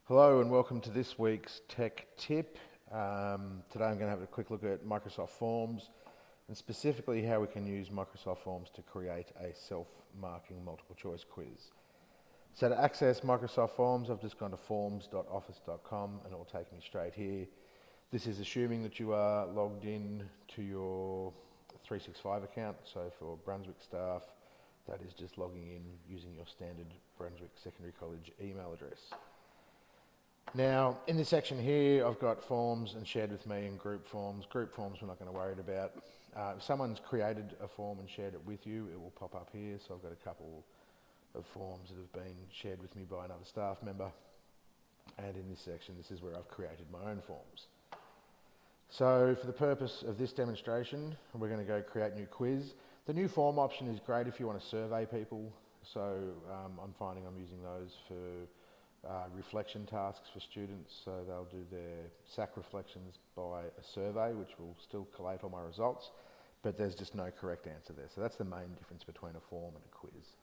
Hello and welcome to this week's Tech Tip. Today I'm going to have a quick look at Microsoft Forms and specifically how we can use Microsoft Forms to create a self-marking multiple choice quiz. So to access Microsoft Forms, I've just gone to forms.office.com and it will take me straight here. This is assuming that you are logged in to your 365 account. So for Brunswick staff, that is just logging in using your standard Brunswick Secondary College email address. Now, in this section here, I've got forms and shared with me and group forms. Group forms we're not going to worry about. If someone's created a form and shared it with you, it will pop up here. So I've got a couple of forms that have been shared with me by another staff member. And in this section, this is where I've created my own forms. So for the purpose of this demonstration, we're going to go create new quiz. The new form option is great if you want to survey people. So I'm finding I'm using those for reflection tasks for students, so they'll do their SAC reflections by a survey, which will still collate all my results, but there's just no correct answer there. So that's the main difference between a form and a quiz.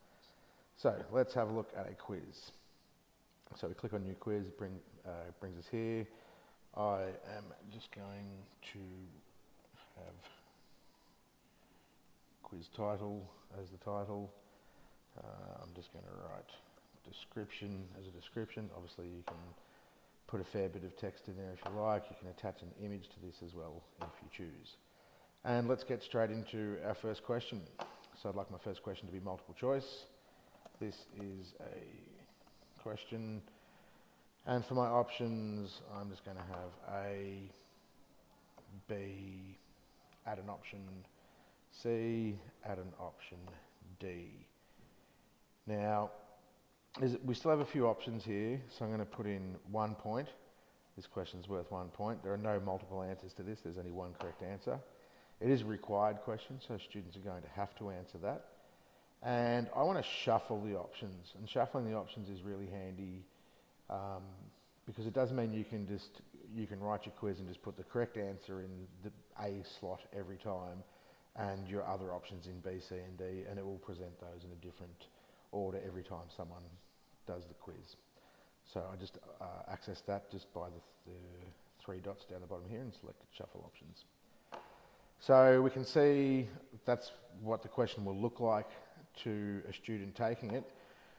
So let's have a look at a quiz. So we click on new quiz, brings us here. I am just going to have quiz title as the title. I'm just going to write description as a description. Obviously you can put a fair bit of text in there if you like. You can attach an image to this as well if you choose. And let's get straight into our first question. So I'd like my first question to be multiple choice. This is a question, and for my options I'm just going to have A, B, add an option C, add an option D. Now we still have a few options here, so I'm going to put in 1 point. This question's worth 1 point. There are no multiple answers to this, there's only one correct answer. It is a required question, so students are going to have to answer that. And I want to shuffle the options, and shuffling the options is really handy because it does mean you can write your quiz and just put the correct answer in the A slot every time and your other options in B, C and D, and it will present those in a different order every time someone does the quiz. So I just access that just by the three dots down the bottom here and select shuffle options. So we can see that's what the question will look like to a student taking it.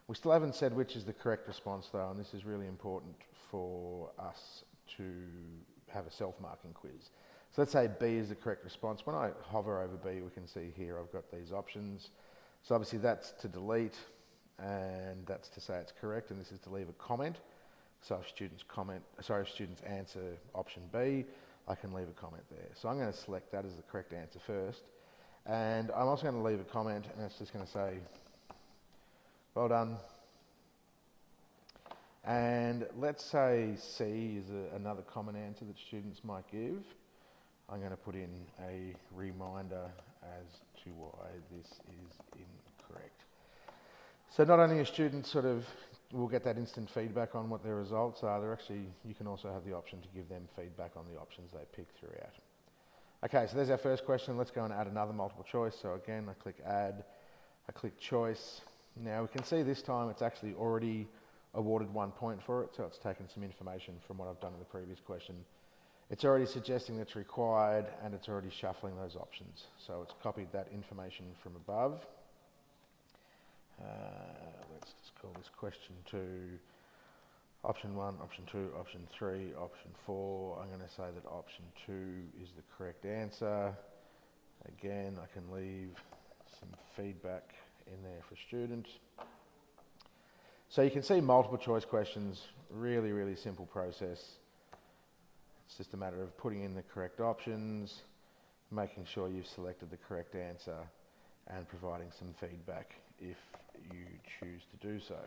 We still haven't said which is the correct response though, and this is really important for us to have a self-marking quiz. So let's say B is the correct response. When I hover over B, we can see here I've got these options. So obviously that's to delete, and that's to say it's correct, and this is to leave a comment. So if students answer option B, I can leave a comment there. So I'm going to select that as the correct answer first, and I'm also going to leave a comment, and it's just going to say, well done. And let's say C is another common answer that students might give. I'm going to put in a reminder as to why this is incorrect. So not only are students will get that instant feedback on what their results are, you can also have the option to give them feedback on the options they pick throughout. Okay, so there's our first question. Let's go and add another multiple choice. So again, I click add, I click choice. Now we can see this time it's actually already awarded 1 point for it, so it's taken some information from what I've done in the previous question. It's already suggesting it's required, and it's already shuffling those options. So it's copied that information from above. Let's just call this question 2, option 1, option 2, option 3, option 4. I'm going to say that option 2 is the correct answer. Again, I can leave some feedback in there for students. So you can see multiple choice questions, really, really simple process. It's just a matter of putting in the correct options, making sure you've selected the correct answer, and providing some feedback if you choose to do so.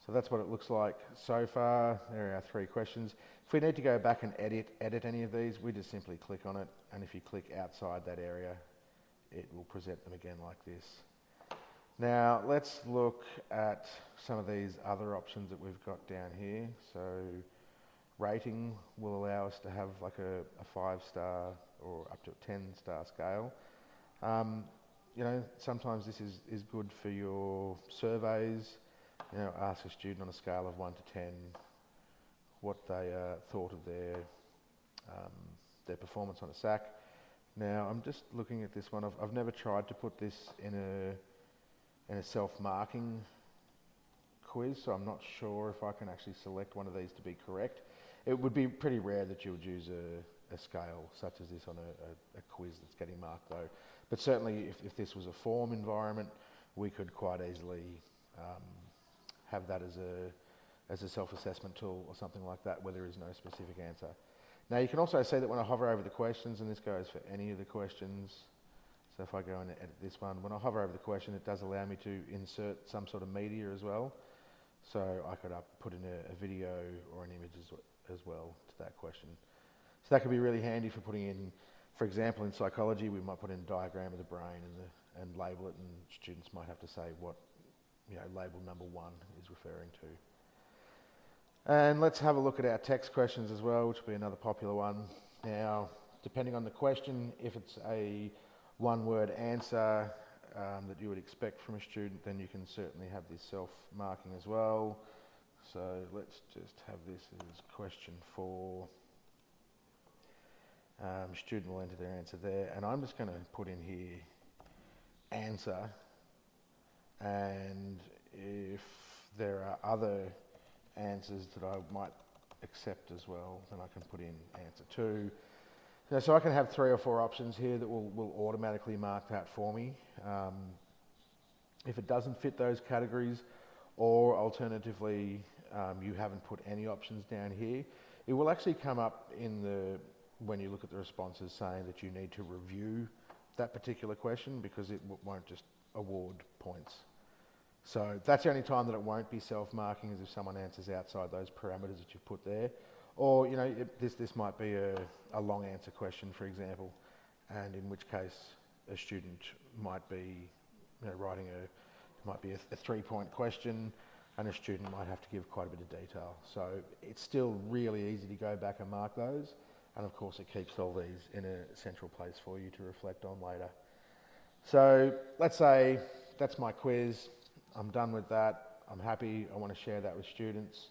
So that's what it looks like so far. There are our 3 questions. If we need to go back and edit any of these, we just simply click on it, and if you click outside that area, it will present them again like this. Now let's look at some of these other options that we've got down here. So rating will allow us to have like a 5-star or up to a 10-star scale. Sometimes this is good for your surveys. ask a student on a scale of 1 to 10 what they thought of their performance on a SAC. Now I'm just looking at this one. I've never tried to put this in a self-marking quiz, so I'm not sure if I can actually select one of these to be correct. It would be pretty rare that you would use a scale such as this on a quiz that's getting marked though. But certainly if this was a form environment, we could quite easily have that as a self-assessment tool or something like that where there is no specific answer. Now you can also see that when I hover over the questions, and this goes for any of the questions, so if I go and edit this one, when I hover over the question it does allow me to insert some sort of media as well. So I could put in a video or an image as well to that question. So that could be really handy for putting in, for example in psychology we might put in a diagram of the brain and label it, and students might have to say what label number 1 is referring to. And let's have a look at our text questions as well, which will be another popular one. Now, depending on the question, if it's a one-word answer that you would expect from a student, then you can certainly have this self-marking as well. So let's just have this as question 4. Student will enter their answer there, and I'm just going to put in here answer, and if there are other answers that I might accept as well, then I can put in answer 2. So I can have 3 or 4 options here that will automatically mark that for me. If it doesn't fit those categories, or alternatively you haven't put any options down here, it will actually come up when you look at the responses saying that you need to review that particular question, because it won't just award points. So that's the only time that it won't be self-marking, is if someone answers outside those parameters that you've put there. Or, this might be a long answer question, for example, and in which case a student might be writing might be a 3-point question, and a student might have to give quite a bit of detail. So it's still really easy to go back and mark those, and of course it keeps all these in a central place for you to reflect on later. So let's say that's my quiz. I'm done with that. I'm happy. I want to share that with students.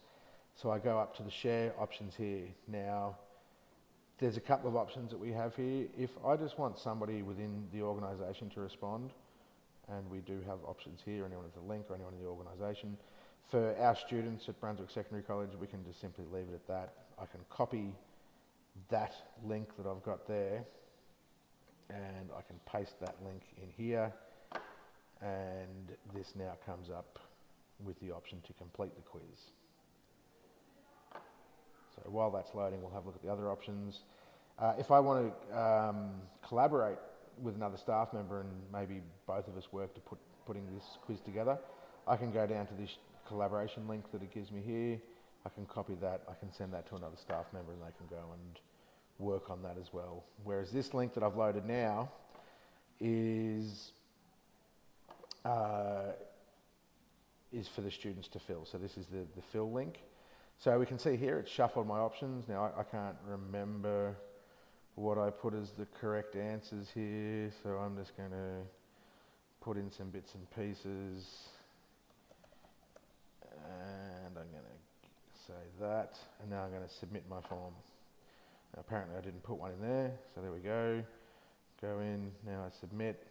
So I go up to the share options here. Now, there's a couple of options that we have here. If I just want somebody within the organisation to respond, and we do have options here, anyone with a link or anyone in the organisation. For our students at Brunswick Secondary College, we can just simply leave it at that. I can copy that link that I've got there, and I can paste that link in here, and this now comes up with the option to complete the quiz. So while that's loading, we'll have a look at the other options. If I want to collaborate with another staff member, and maybe both of us work to putting this quiz together, I can go down to this collaboration link that it gives me here. I can copy that, I can send that to another staff member, and they can go and work on that as well. Whereas this link that I've loaded now is for the students to fill. So this is the fill link. So we can see here it's shuffled my options. Now I can't remember what I put as the correct answers here, so I'm just going to put in some bits and pieces, and I'm going to say that, and now I'm going to submit my form. Now, apparently I didn't put one in there, so there we go. Go in, now I submit.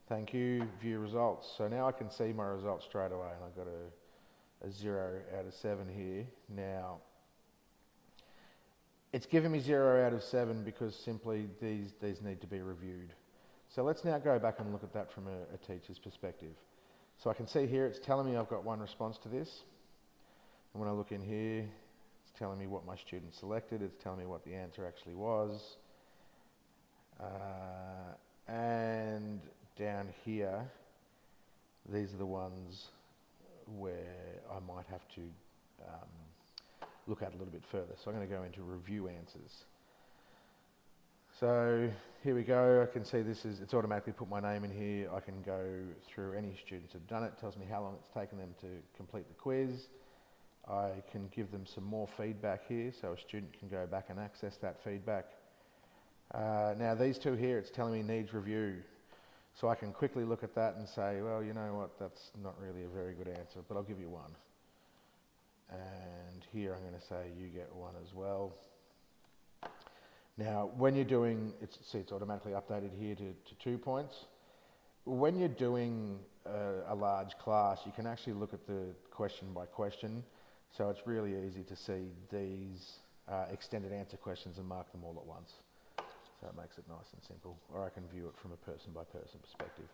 Thank you, view results. So now I can see my results straight away, and I've got a 0 out of 7 here. Now, it's given me 0 out of 7 because simply these need to be reviewed. So let's now go back and look at that from a teacher's perspective. So I can see here it's telling me I've got one response to this. And when I look in here, it's telling me what my student selected. It's telling me what the answer actually was. And down here, these are the ones where I might have to look at a little bit further. So I'm going to go into review answers. So here we go. I can see it's automatically put my name in here. I can go through any students who've done it. It tells me how long it's taken them to complete the quiz. I can give them some more feedback here, so a student can go back and access that feedback. Now these two here, it's telling me needs review. So I can quickly look at that and say, well, you know what, that's not really a very good answer, but I'll give you one. And here I'm going to say you get one as well. Now, when you're doing, it's automatically updated here to 2 points. When you're doing a large class, you can actually look at the question by question. So it's really easy to see these extended answer questions and mark them all at once. So it makes it nice and simple, or I can view it from a person by person perspective.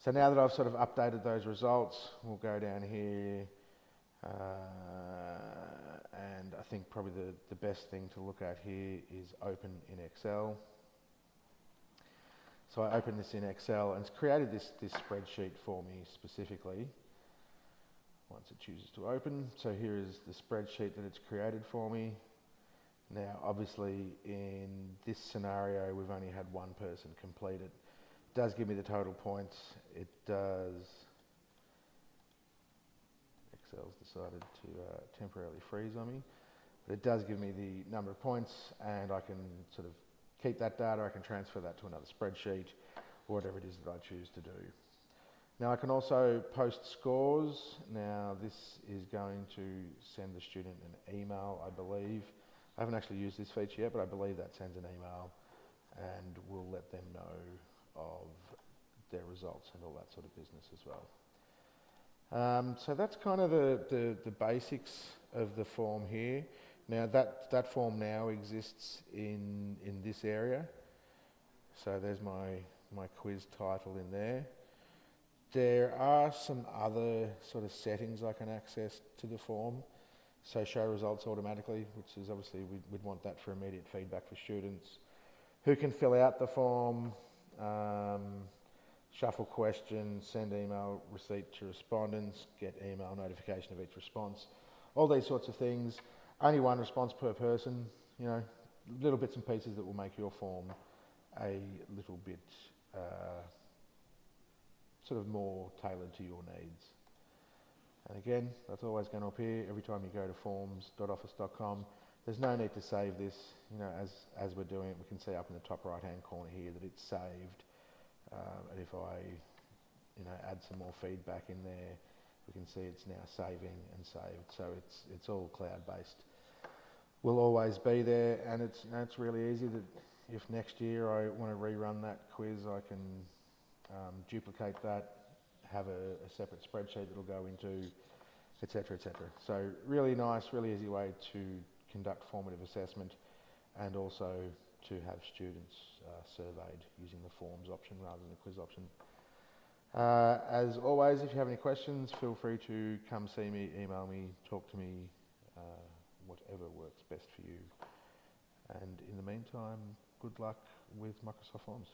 So now that I've sort of updated those results, we'll go down here, and I think probably the best thing to look at here is open in Excel. So I open this in Excel, and it's created this spreadsheet for me specifically. Once it chooses to open, so here is the spreadsheet that it's created for me. Now, obviously, in this scenario, we've only had one person complete it. It does give me the total points. It does. Excel's decided to temporarily freeze on me. But it does give me the number of points, and I can sort of keep that data. I can transfer that to another spreadsheet, or whatever it is that I choose to do. Now, I can also post scores. Now, this is going to send the student an email, I believe. I haven't actually used this feature yet, but I believe that sends an email and will let them know of their results and all that sort of business as well. So that's kind of the basics of the form here. Now that form now exists in this area. So there's my quiz title in there. There are some other sort of settings I can access to the form. So show results automatically, which is obviously we'd want that for immediate feedback for students who can fill out the form, shuffle questions, send email receipt to respondents, get email notification of each response, all these sorts of things. Only one response per person, you know, little bits and pieces that will make your form a little bit sort of more tailored to your needs. And again, that's always going to appear every time you go to forms.office.com. There's no need to save this. You know, as we're doing it, we can see up in the top right-hand corner here that it's saved. And if I, you know, add some more feedback in there, we can see it's now saving and saved. So it's all cloud-based. Will always be there, and it's really easy that if next year I want to rerun that quiz, I can duplicate that, have a separate spreadsheet that'll go into, etc., etc. So really nice, really easy way to conduct formative assessment, and also to have students surveyed using the forms option rather than the quiz option. As always, if you have any questions, feel free to come see me, email me, talk to me, whatever works best for you. And in the meantime, good luck with Microsoft Forms.